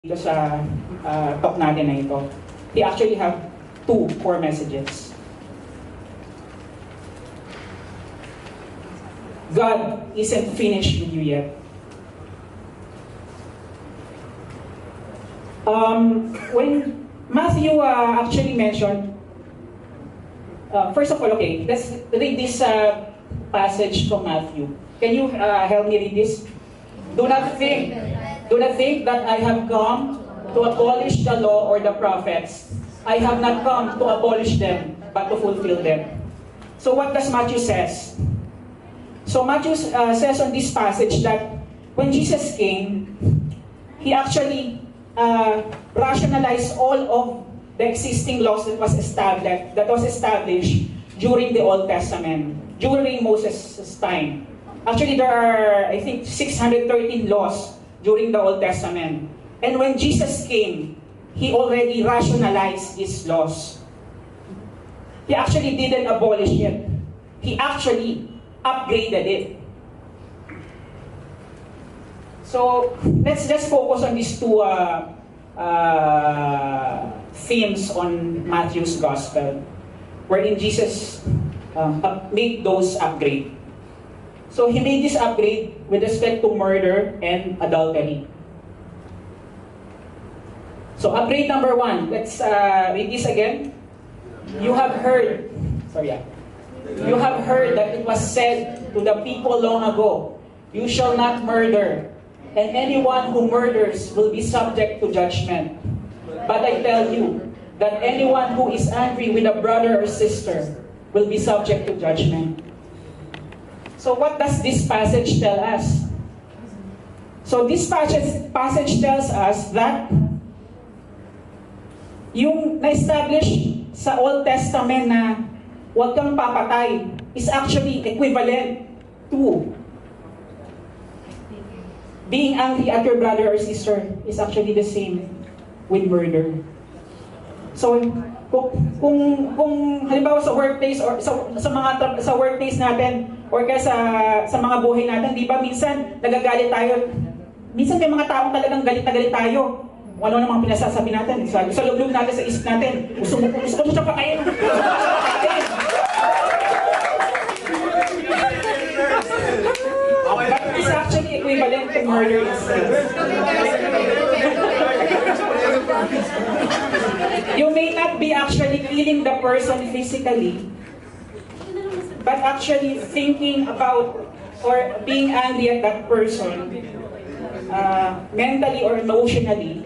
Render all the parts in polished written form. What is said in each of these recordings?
dito sa talk natin na ito. He actually have two core messages. God isn't finished with you yet. When Matthew actually mentioned, first of all, okay, let's read this passage from Matthew. Can you help me read this? Do not think that I have come to abolish the law or the prophets. I have not come to abolish them, but to fulfill them. So what does Matthew says? So Matthew says on this passage that when Jesus came, he actually rationalized all of the existing laws that was established during the Old Testament, during Moses' time. Actually, there are, I think, 613 laws during the Old Testament. And when Jesus came, he already rationalized these laws. He actually didn't abolish it. He actually upgraded it. So, let's just focus on these two themes on Matthew's Gospel, wherein Jesus made those upgrades. So he made this upgrade with respect to murder and adultery. So upgrade number one, let's read this again. You have heard that it was said to the people long ago, you shall not murder, and anyone who murders will be subject to judgment. But I tell you that anyone who is angry with a brother or sister will be subject to judgment. So what does this passage tell us? So this passage tells us that yung na-establish sa Old Testament na huwag kang papatay is actually equivalent to being angry at your brother or sister is actually the same with murder. So kung halimbawa sa workplace or sa workplace natin or kaya sa mga buhay natin, di ba minsan nagagalit tayo. Minsan may mga taong talagang galit na galit tayo. Ano na mga pinasasabi natin sa loob natin, sa isip natin. Gusto mo siya pakain. But it's actually equivalent to murder itself. You may not be actually killing the person physically, but actually thinking about or being angry at that person mentally or emotionally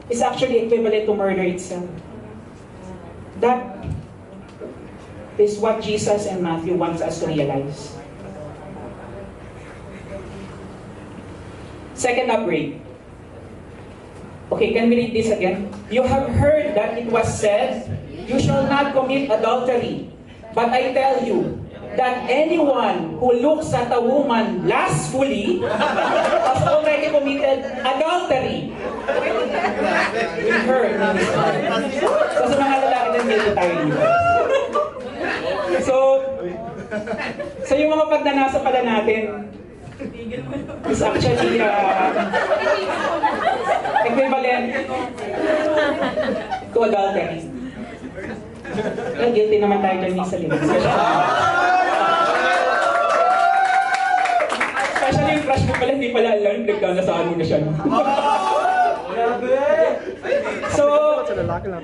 is actually equivalent to murder itself. That is what Jesus and Matthew wants us to realize. Second upgrade. Okay, can we read this again? You have heard that it was said, you shall not commit adultery. But I tell you that anyone who looks at a woman lustfully has already committed adultery with her. So sa mga lalaki din dito tayo dito. So yung mga pagnanasa pala natin is actually equivalent to adultery. Well, guilty naman tayo dyan sa limit. Especially yung crush mo pala, hindi pala alam, nagkanasaan mo na siya. So,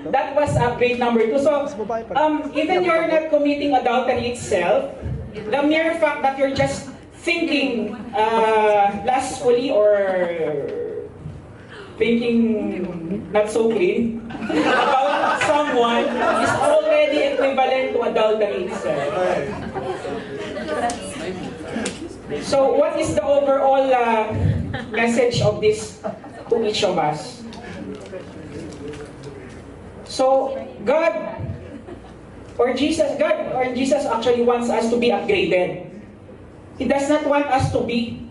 that was upgrade number 2. So, even you're not committing adultery itself, the mere fact that you're just thinking lustfully or thinking not so clean about someone is already equivalent to adultery itself. So what is the overall message of this to each of us? So God or Jesus actually wants us to be upgraded. He does not want us to be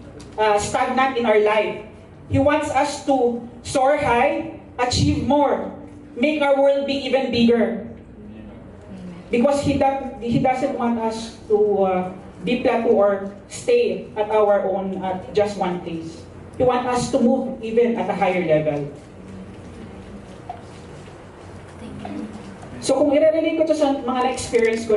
stagnant in our life. He wants us to soar high, achieve more, make our world be even bigger. Because He doesn't want us to be plateau or stay at our own at just one place. He wants us to move even at a higher level. So kung i-relate ko to sa mga na-experience ko